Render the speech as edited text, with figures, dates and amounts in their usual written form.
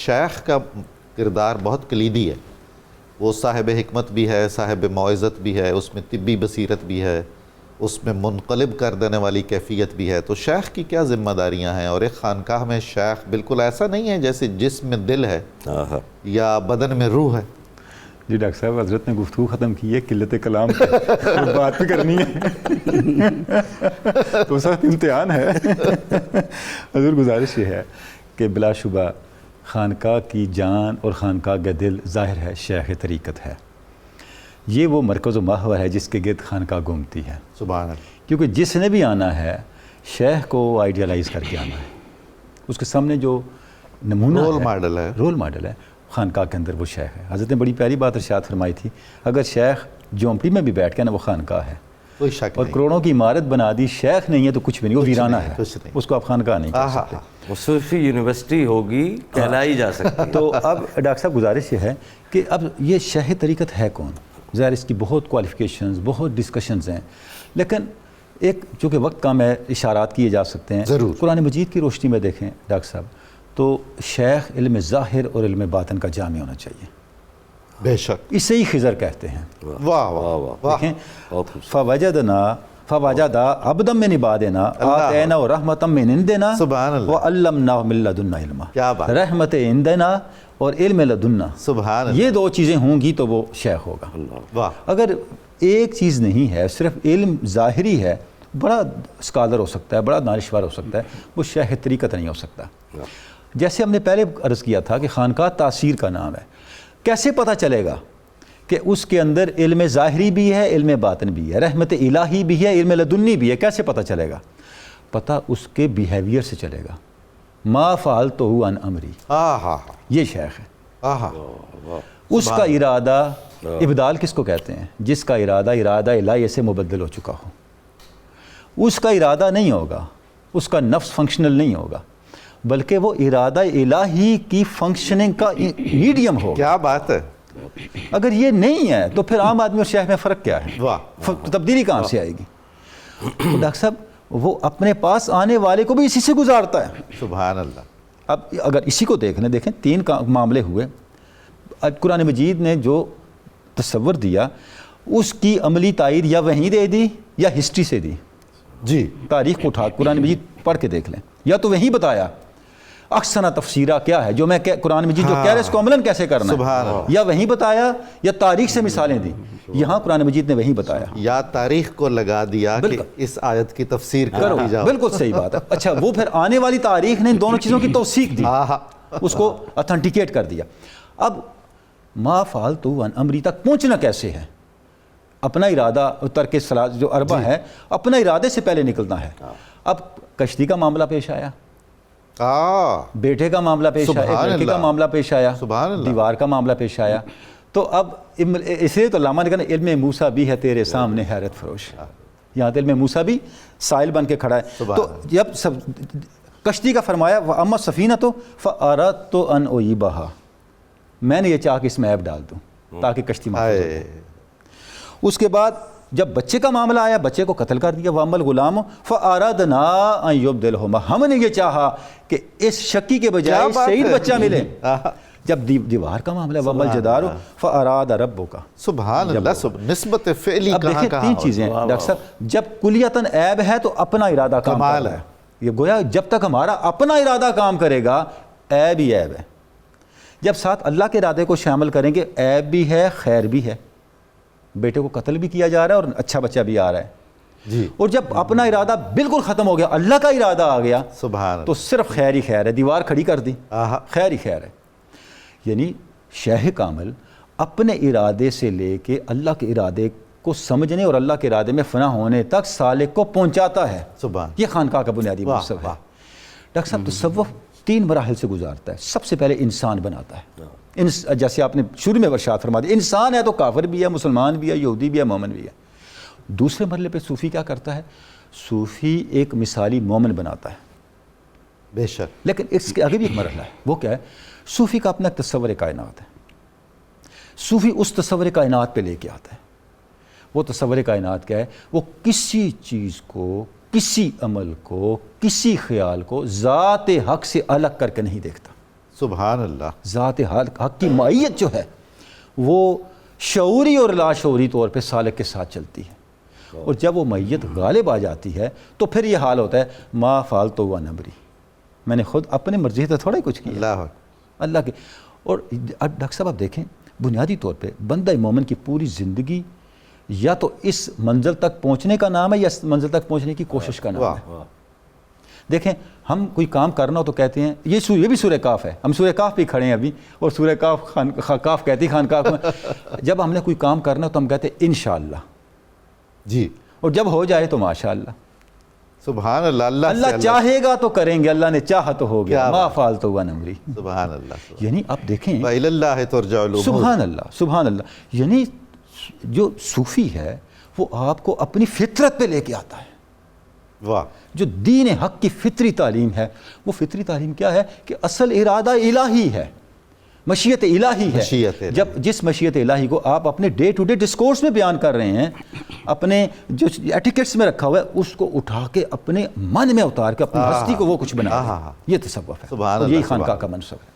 شیخ کا کردار بہت کلیدی ہے. وہ صاحب حکمت بھی ہے، صاحب موعظت بھی ہے، اس میں طبی بصیرت بھی ہے، اس میں منقلب کر دینے والی کیفیت بھی ہے. تو شیخ کی کیا ذمہ داریاں ہیں؟ اور ایک خانقاہ میں شیخ بالکل ایسا نہیں ہے جیسے جسم میں دل ہے یا بدن میں روح ہے. جی ڈاکٹر صاحب، حضرت نے گفتگو ختم کی ہے، قلت کلام اور بات بھی کرنی ہے تو اس وقت امتحان ہے. حضور گزارش یہ ہے کہ بلا شبہ خانقاہ کی جان اور خانقاہ کا دل ظاہر ہے شیخ طریقت ہے. یہ وہ مرکز و محور ہے جس کے گرد خانقاہ گھومتی ہے. سبحان اللہ. کیونکہ جس نے بھی آنا ہے شیخ کو آئیڈیالائز کر کے آنا ہے. اس کے سامنے جو نمونہ رول ماڈل ہے خانقاہ کے اندر وہ شیخ ہے. حضرت نے بڑی پیاری بات ارشاد فرمائی تھی، اگر شیخ جھونپڑی میں بھی بیٹھ کے نا وہ خانقاہ ہے، کوئی شک اور نہیں. کروڑوں کی عمارت بنا دی، شیخ نہیں ہے تو کچھ بھی نہیں، وہ ویرانہ ہے، اس کو آپ خانقاہ نہیں کہہ سکتے. وہ صوفی یونیورسٹی ہوگی، کہلائی جا سکتی. تو اب ڈاکٹر صاحب گزارش یہ ہے کہ اب یہ شیخ طریقت ہے کون؟ ظاہر اس کی بہت کوالیفیکیشنز، بہت ڈسکشنز ہیں، لیکن ایک چونکہ وقت کم ہے اشارات کیے جا سکتے ہیں. ضرور. قرآن مجید کی روشنی میں دیکھیں ڈاکٹر صاحب تو شیخ علم ظاہر اور علم باطن کا جامع ہونا چاہیے. بے شک. اسے ہی خضر کہتے ہیں. واہ واہ واہ. دیکھیں فوجد عبدا من عبادنا آتینا رحمتا من عندنا سبحان اللہ. وعلمناہ من لدنا علما. کیا بات. رحمت عندنا اور علم لدنا، سبحان اللہ. یہ دو چیزیں ہوں گی تو وہ شیخ ہوگا. واہ. اگر ایک چیز نہیں ہے، صرف علم ظاہری ہے، بڑا اسکالر ہو سکتا ہے، بڑا دانشور ہو سکتا ہے، وہ شیخ طریقت نہیں ہو سکتا. جیسے ہم نے پہلے عرض کیا تھا کہ خانقاہ تاثیر کا نام ہے. کیسے پتہ چلے گا کہ اس کے اندر علم ظاہری بھی ہے، علم باطن بھی ہے، رحمت الہی بھی ہے، علم لدنی بھی ہے؟ کیسے پتہ چلے گا؟ پتہ اس کے بیہیویئر سے چلے گا. ما فعلتہ عن امری، یہ شیخ ہے. اس کا ارادہ، ابدال کس کو کہتے ہیں؟ جس کا ارادہ الہی سے مبدل ہو چکا ہو. اس کا ارادہ نہیں ہوگا، اس کا نفس فنکشنل نہیں ہوگا، بلکہ وہ ارادہ الہی کی فنکشننگ کا میڈیم ہوگا. کیا بات ہے. اگر یہ نہیں ہے تو پھر عام آدمی اور شیخ میں فرق کیا ہے؟ واہ. تبدیلی کہاں سے آئے گی؟ تو ڈاکٹر صاحب وہ اپنے پاس آنے والے کو بھی اسی سے گزارتا ہے. سبحان اللہ. اب اگر اسی کو دیکھیں 3 معاملے ہوئے. قرآن مجید نے جو تصور دیا اس کی عملی تائید یا وہیں دے دی یا ہسٹری سے دی. جی. تاریخ کو اٹھا قرآن مجید پڑھ کے دیکھ لیں، یا تو وہیں بتایا اکثر تفسیرہ کیا ہے جو میں قرآن مجید جو کہہ رہے اس کو عملاً کیسے کرنا ہے، یا وہیں بتایا یا تاریخ سے مثالیں دی. یہاں قرآن مجید نے وہیں بتایا، یا تاریخ کو لگا دیا کہ اس آیت کی تفسیر کرو. بالکل صحیح بات ہے. اچھا وہ پھر آنے والی تاریخ نے ان دونوں چیزوں کی توثیق دی، اس کو اتھینٹیکیٹ کر دیا. اب ما فعلت عن امری تک پہنچنا کیسے ہے؟ اپنا ارادہ ترک صلاۃ جو اربع ہے، اپنا ارادے سے پہلے نکلنا ہے. اب کشتی کا معاملہ پیش آیا، بیٹے کا معاملہ پیش آیا، لڑکے کا معاملہ پیش آیا، دیوار کا معاملہ پیش آیا. تو اب اس لیے تو علامہ نے کہا علم موسیٰ بھی ہے تیرے سامنے حیرت فروش. یہاں تو علم موسیٰ بھی سائل بن کے کھڑا ہے. تو جب سب کشتی کا فرمایا وَأَمَّا السَّفِينَةُ فَأَرَدتُّ أَنْ أُعِيبَهَا، میں نے یہ چاہ کہ اس میں عیب ڈال دوں تاکہ کشتی محفوظ ہو. اس کے بعد جب بچے کا معاملہ آیا، بچے کو قتل کر دیا. وَأَمَّا الْغُلَامُ فَأَرَدْنَا أَنْ يُبْدِلَهُمَا، ہم نے یہ چاہا کہ اس شکی کے بجائے سعید بچہ ملے. جب دیوار کا معاملہ وَأَمَّا الْجِدَارُ فَأَرَادَ رَبُّكَ، سبحان اللہ. نسبت فعلی اب دیکھیں 3 چیزیں ڈاکٹر صاحب. جب کلیتاً عیب ہے تو اپنا ارادہ کام کرتا ہے. یہ گویا جب تک ہمارا اپنا ارادہ کام کرے گا عیب ہی عیب ہے. جب ساتھ اللہ کے ارادے کو شامل کریں گے عیب بھی ہے خیر بھی ہے. بیٹے کو قتل بھی کیا جا رہا ہے اور اچھا بچہ بھی آ رہا ہے جی. اور جب اپنا ارادہ بالکل ختم ہو گیا، اللہ کا ارادہ آ گیا، سبحان تو صرف خیر ہی خیر ہے. دیوار کھڑی کر دی، خیر ہی خیر ہے. یعنی شیخ کامل اپنے ارادے سے لے کے اللہ کے ارادے کو سمجھنے اور اللہ کے ارادے میں فنا ہونے تک سالک کو پہنچاتا ہے. سبحان. یہ خانقاہ کا بنیادی مقصد ہے. ڈاکٹر صاحب تصوف 3 مراحل سے گزارتا ہے. سب سے پہلے انسان بناتا ہے. جیسے آپ نے شروع میں ارشاد فرما دیا انسان ہے تو کافر بھی ہے، مسلمان بھی ہے، یہودی بھی ہے، مومن بھی ہے. دوسرے مرحلے پہ صوفی کیا کرتا ہے؟ صوفی ایک مثالی مومن بناتا ہے. بے شک. لیکن اس کے آگے بھی ایک مرحلہ ہے. وہ کیا ہے؟ صوفی کا اپنا تصور کائنات ہے. صوفی اس تصور کائنات پہ لے کے آتا ہے. وہ تصور کائنات کیا ہے؟ وہ کسی چیز کو، کسی عمل کو، کسی خیال کو ذات حق سے الگ کر کے نہیں دیکھتا. سبحان اللہ. ذات حق کی معیت جو ہے وہ شعوری اور لاشعوری طور پہ سالک کے ساتھ چلتی ہے، اور جب وہ معیت غالب آ جاتی ہے تو پھر یہ حال ہوتا ہے ما فعلت عن امری، میں نے خود اپنے مرضی سے تھوڑا ہی کچھ کیا، اللہ کے. اور اب ڈاکٹر صاحب آپ دیکھیں بنیادی طور پہ بندہ مومن کی پوری زندگی یا تو اس منزل تک پہنچنے کا نام ہے یا اس منزل تک پہنچنے کی کوشش کا نام ہے. دیکھیں ہم کوئی کام کرنا ہو تو کہتے ہیں یہ بھی سورہ کاف ہے، ہم سورہ کاف پہ کھڑے ہیں ابھی، اور سورہ کاف کہتی خان کاف میں جب ہم نے کوئی کام کرنا ہو تو ہم کہتے ہیں انشاءاللہ جی، اور جب ہو جائے تو ماشاءاللہ. سبحان اللہ. اللہ چاہے گا تو کریں گے، اللہ نے چاہا تو ہو گیا، ما فعلت عن امری. سبحان اللہ. یعنی آپ دیکھیں وَإِلَى اللَّهِ تُرْجَعُ الْأُمُورُ. سبحان اللہ سبحان اللہ. یعنی جو صوفی ہے وہ آپ کو اپنی فطرت پہ لے کے آتا ہے. واہ. جو دین حق کی فطری تعلیم ہے وہ فطری تعلیم کیا ہے کہ اصل ارادہ الہی ہے، مشیت الہی ہے. مشیت الہی. جب جس مشیت الہی کو آپ اپنے ڈے ٹو ڈے ڈسکورس میں بیان کر رہے ہیں، اپنے جو ایٹیکٹس میں رکھا ہوا ہے اس کو اٹھا کے اپنے من میں اتار کے اپنی ہستی کو وہ کچھ بنا، یہ تصوف ہے. سبحان یہی اللہ. خانقاہ کا منصب ہے.